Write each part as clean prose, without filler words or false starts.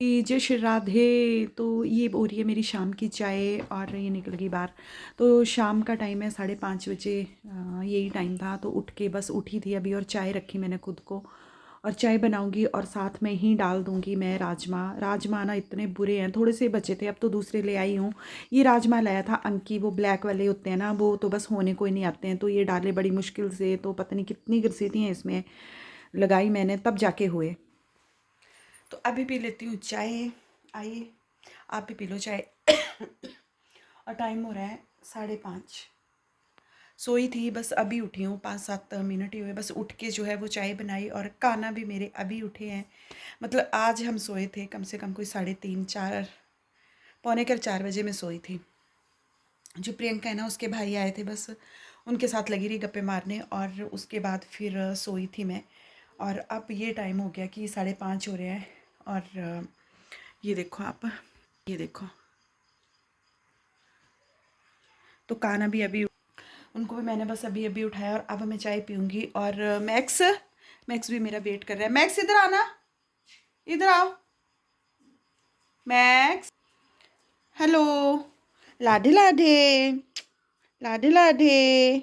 जय श्री राधे। तो ये हो रही है मेरी शाम की चाय और ये निकल गई बाहर। तो शाम का टाइम है 5:30 बजे। यही टाइम था तो उठ के बस उठी थी अभी और चाय रखी मैंने खुद को। और चाय बनाऊंगी और साथ में ही डाल दूंगी मैं राजमा। राजमा ना इतने बुरे हैं, थोड़े से बचे थे, अब तो दूसरे ले आई हूँ। ये राजमा लाया था अंकी, वो ब्लैक वाले होते हैं ना, वो तो बस होने कोई नहीं आते हैं। तो ये डाले बड़ी मुश्किल से, तो पता नहीं कितनी घसीटी इसमें लगाई मैंने तब जाके हुए। तो अभी पी लेती हूँ चाय। आइए आप भी पी लो चाय। और टाइम हो रहा है 5:30। सोई थी, बस अभी उठी हूँ, 5-7 मिनट ही हुए बस उठ के जो है वो चाय बनाई। और काना भी मेरे अभी उठे हैं। मतलब आज हम सोए थे कम से कम कोई 3:30-4, पौने 4 बजे मैं सोई थी। जो प्रियंका है ना, उसके भाई आए थे, बस उनके साथ लगी रही गप्पे मारने और उसके बाद फिर सोई थी मैं। और अब ये टाइम हो गया कि 5:30 हो रहे हैं। और ये देखो आप, ये देखो। तो काना भी अभी, उनको भी मैंने बस अभी अभी उठाया और अब मैं चाय पीऊँगी। और मैक्स, मैक्स भी मेरा वेट कर रहा है। मैक्स इधर आना, इधर आओ मैक्स। हेलो, लाडे लाडे, लाडे लाडे,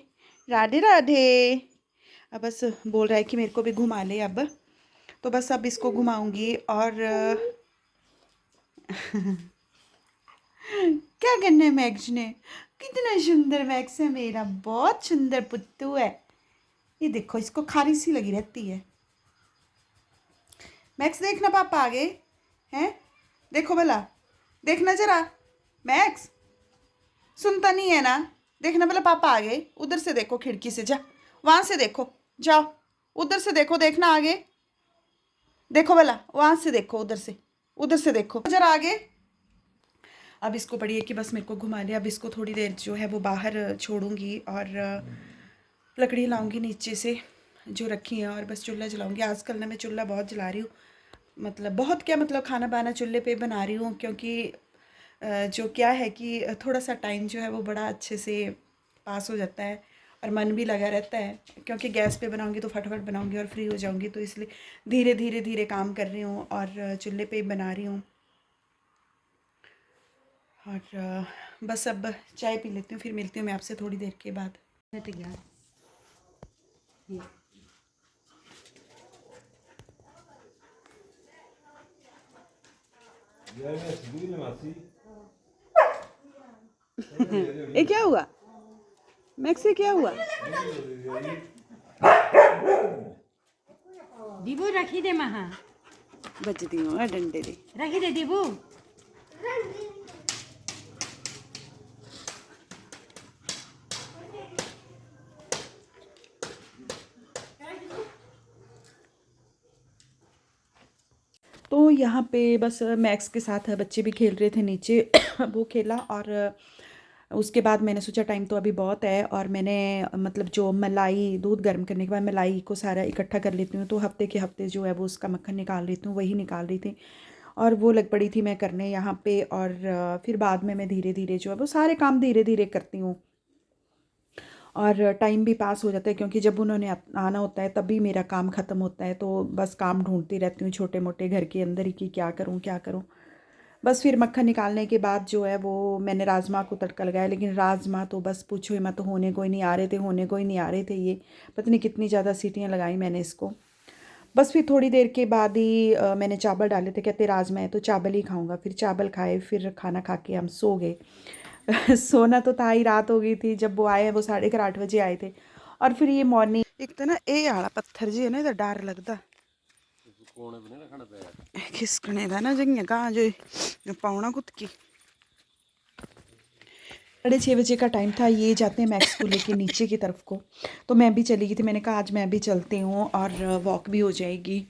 राधे राधे। अब बस बोल रहा है कि मेरे को भी घुमा ले अब। तो बस अब इसको घुमाऊंगी। और क्या करना है मैक्स ने? कितना सुंदर मैक्स है मेरा, बहुत सुंदर पुत्तू है। ये देखो, इसको खारी सी लगी रहती है। मैक्स देखना, पापा आ गए हैं। देखो भला, देखना जरा। मैक्स सुनता नहीं है ना? देखना भला, पापा आ गए। उधर से देखो, खिड़की से जा, वहां से देखो, जाओ उधर से देखो, देखना आगे। देखो भला, वहां से देखो, उधर से देखो जरा आगे। अब इसको पड़ी है कि बस मेरे को घुमा लिया। अब इसको थोड़ी देर जो है वो बाहर छोड़ूंगी और लकड़ी लाऊंगी नीचे से जो रखी है और बस चूल्हा जलाऊंगी। आजकल ना मैं चूल्हा बहुत जला रही हूँ, मतलब बहुत क्या, मतलब खाना बाना चूल्हे पे बना रही हूँ। क्योंकि जो क्या है कि थोड़ा सा टाइम जो है वो बड़ा अच्छे से पास हो जाता है और मन भी लगा रहता है। क्योंकि गैस पे बनाऊंगी तो फटाफट बनाऊंगी और फ्री हो जाऊंगी, तो इसलिए धीरे धीरे धीरे काम कर रही हूँ और चूल्हे पे ही बना रही हूँ। और बस अब चाय पी लेती हूँ, फिर मिलती हूँ मैं आपसे थोड़ी देर के बाद। तैयार। ये क्या हुआ मैक्स, से क्या हुआ? दीबू रखी दे महा, बजती हूँ डंडे दी। रखी दे दीबू। तो यहाँ पे बस मैक्स के साथ बच्चे भी खेल रहे थे नीचे। वो खेला और उसके बाद मैंने सोचा टाइम तो अभी बहुत है और मैंने मतलब जो मलाई, दूध गर्म करने के बाद मलाई को सारा इकट्ठा कर लेती हूँ। तो हफ्ते के हफ्ते जो है वो उसका मक्खन निकाल लेती हूँ, वही निकाल रही थी। और वो लग पड़ी थी मैं करने यहाँ पे। और फिर बाद में मैं धीरे धीरे जो है वो सारे काम धीरे धीरे करती हूँ और टाइम भी पास हो जाता है। क्योंकि जब उन्होंने आना होता है तभी मेरा काम ख़त्म होता है। तो बस काम ढूंढती रहती हूँ छोटे मोटे घर के अंदर ही कि क्या करूँ क्या करूँ। बस फिर मक्खन निकालने के बाद जो है वो मैंने राजमा को तड़का लगाया। लेकिन राजमा तो बस पूछो ही मत, तो होने को ही नहीं आ रहे थे, होने को ही नहीं आ रहे थे। ये पता नहीं कितनी ज़्यादा सीटियाँ लगाई मैंने इसको। बस फिर थोड़ी देर के बाद ही मैंने चावल डाले थे। कहते राजमा है तो चावल ही खाऊंगा। फिर चावल खाए, फिर खाना खा के हम सो गए। सोना तो था ही, रात हो गई थी जब वो आए। वो 8:30 बजे आए थे। और फिर ये मॉर्निंग, एक तो ना ये आला पत्थर जी है ना, इधर डर लगता खिसकने का ना, जगह कहाँ जो पाउना कुत की। 6:30 का टाइम था। ये जाते हैं मैक्स को लेके नीचे की तरफ को। तो मैं भी चली गई थी, मैंने कहा आज मैं भी चलती हूँ और वॉक भी हो जाएगी।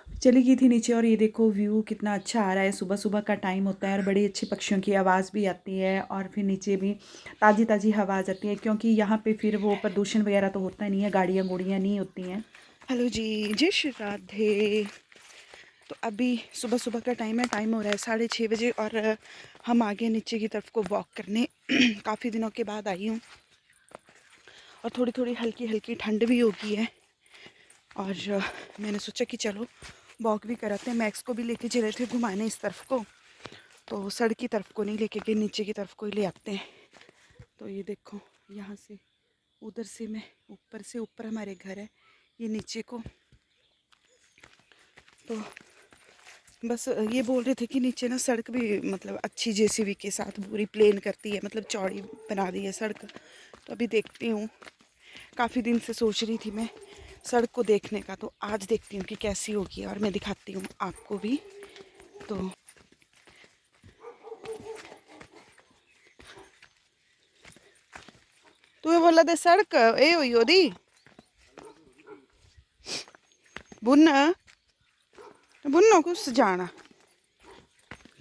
चली गई थी नीचे और ये देखो व्यू कितना अच्छा आ रहा है। सुबह सुबह का टाइम होता है और बड़ी अच्छी पक्षियों की आवाज़ भी आती है और फिर नीचे भी ताज़ी ताज़ी हवा आ जाती है। क्योंकि यहाँ पे फिर वो प्रदूषण वगैरह तो होता नहीं है, गाड़ियाँ गुड़ियाँ नहीं होती हैं। हेलो जी, जय श्री राधे। तो अभी सुबह सुबह का टाइम है, टाइम हो रहा है 6:30 बजे और हम आगे नीचे की तरफ को वॉक करने। काफ़ी दिनों के बाद आई हूँ और थोड़ी थोड़ी हल्की हल्की ठंड भी हो गई है। और मैंने सोचा कि चलो वॉक भी कराते हैं। मैक्स को भी लेके चले थे घुमाने इस तरफ को, तो सड़क की तरफ को नहीं लेके गए, नीचे की तरफ को ही ले आते हैं। तो ये देखो यहाँ से उधर से मैं ऊपर से ऊपर हमारे घर है, ये नीचे को। तो बस ये बोल रहे थे कि नीचे ना सड़क भी मतलब अच्छी जेसीबी के साथ पूरी प्लेन करती है, मतलब चौड़ी बना दी है सड़क। तो अभी देखती हूँ, काफ़ी दिन से सोच रही थी मैं सड़क को देखने का, तो आज देखती हूँ कि कैसी होगी और मैं दिखाती हूँ आपको भी। तो तू बोला दे सड़क ए हुई ओदी बुन बुनो कुछ जाना,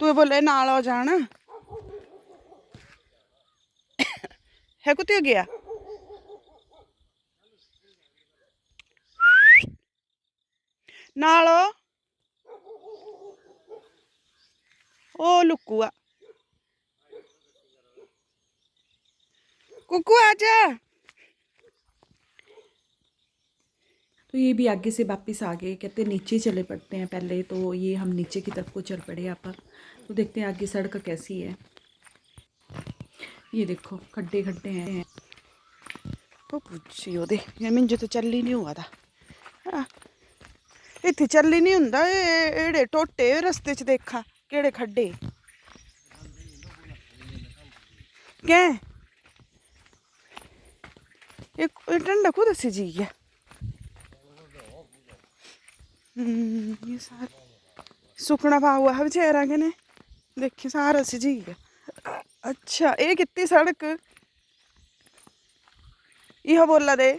तू बोले नाल हो जाना है, कुत्ते हो गया नाल ओ लुक्कू कुकू आजा। तो ये भी आगे से वापस आ गए, कहते नीचे चले पड़ते हैं पहले। तो ये हम नीचे की तरफ को चल पड़े आप। तो देखते हैं आगे सड़क कैसी है। ये देखो खड्डे खड्डे हैं। तो पूछी ओदे मिंजो तो चल ही नहीं हुआ था, इत्थे चल ही नहीं हुंदा। एड़े टोटे रस्ते च देखा केड़े खड्डे क्या एक ठंडा खुद से जी है। ये सारा सुकना पा हुआ है बेचारा के ने, देखी सारा से जी है। अच्छा ये कितनी सड़क यह बोला दे,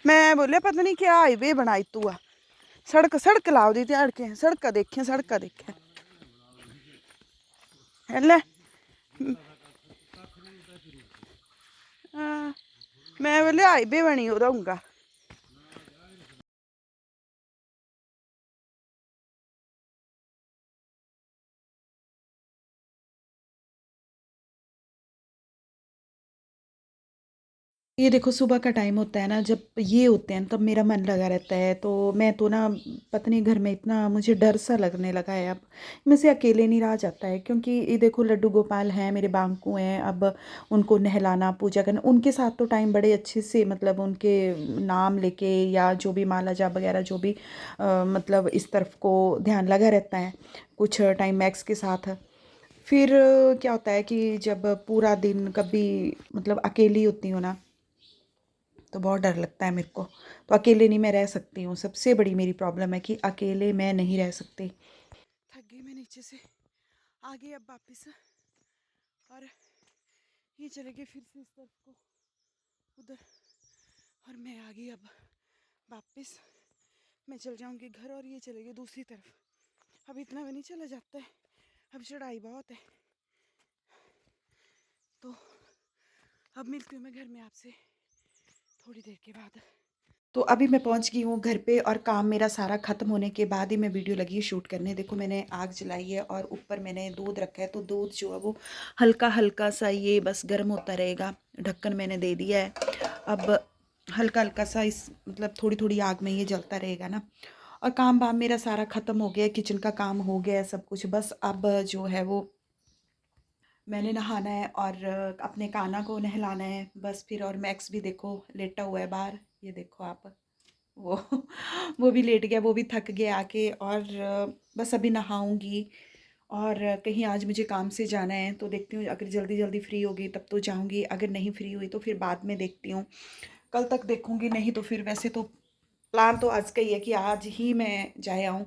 मैं बोलिया पता नहीं क्या हाईवे बनाई तू आ, सड़क सड़क लाओ दी त्याड़ के सड़क देखे ले। मैं बोलिया हाईवे बनी रहूँगा। ये देखो सुबह का टाइम होता है ना, जब ये होते हैं तब मेरा मन लगा रहता है। तो मैं तो ना पता नहीं घर में इतना मुझे डर सा लगने लगा है अब। मैं से अकेले नहीं रहा जाता है, क्योंकि ये देखो लड्डू गोपाल हैं, मेरे बांकू हैं, अब उनको नहलाना पूजा करना, उनके साथ तो टाइम बड़े अच्छे से मतलब उनके नाम लेके या जो भी माला जाप वगैरह जो भी मतलब इस तरफ को ध्यान लगा रहता है कुछ टाइम मैक्स के साथ। फिर क्या होता है कि जब पूरा दिन कभी मतलब अकेली होती हूँ ना, तो बहुत डर लगता है मेरे को। तो अकेले नहीं मैं रह सकती हूँ, सबसे बड़ी मेरी प्रॉब्लम है कि अकेले मैं नहीं रह सकती। थक गई मैं नीचे से आ गई अब वापस, और ये चले गए फिर से इस तरफ को उधर, और मैं आ गई अब वापस। मैं चल जाऊंगी घर और ये चले गए दूसरी तरफ। अब इतना भी नहीं चला जाता है, अब चढ़ाई बहुत है। तो अब मिलती हूँ मैं घर में आपसे थोड़ी देर के बाद। तो अभी मैं पहुंच गई हूँ घर पे, और काम मेरा सारा ख़त्म होने के बाद ही मैं वीडियो लगी शूट करने। देखो मैंने आग जलाई है और ऊपर मैंने दूध रखा है, तो दूध जो है वो हल्का हल्का सा ये बस गर्म होता रहेगा। ढक्कन मैंने दे दिया है, अब हल्का हल्का सा इस मतलब थोड़ी थोड़ी आग में ये जलता रहेगा ना। और काम वाम मेरा सारा ख़त्म हो गया है, किचन का काम हो गया है सब कुछ। बस अब जो है वो मैंने नहाना है और अपने काना को नहलाना है बस। फिर और मैक्स भी देखो लेटा हुआ है बाहर, ये देखो आप वो वो भी लेट गया, वो भी थक गया आके। और बस अभी नहाऊंगी, और कहीं आज मुझे काम से जाना है, तो देखती हूँ अगर जल्दी जल्दी फ्री होगी तब तो जाऊंगी, अगर नहीं फ्री हुई तो फिर बाद में देखती हूँ, कल तक देखूंगी। नहीं तो फिर वैसे तो प्लान तो आज का ही है कि आज ही मैं जाए आऊँ।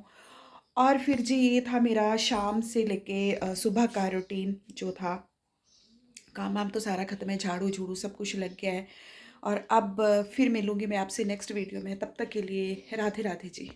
और फिर जी ये था मेरा शाम से लेके सुबह का रूटीन जो था। काम वाम तो सारा ख़त्म है, झाड़ू झूड़ू सब कुछ लग गया है। और अब फिर मिलूँगी मैं आपसे नेक्स्ट वीडियो में, तब तक के लिए राधे राधे जी।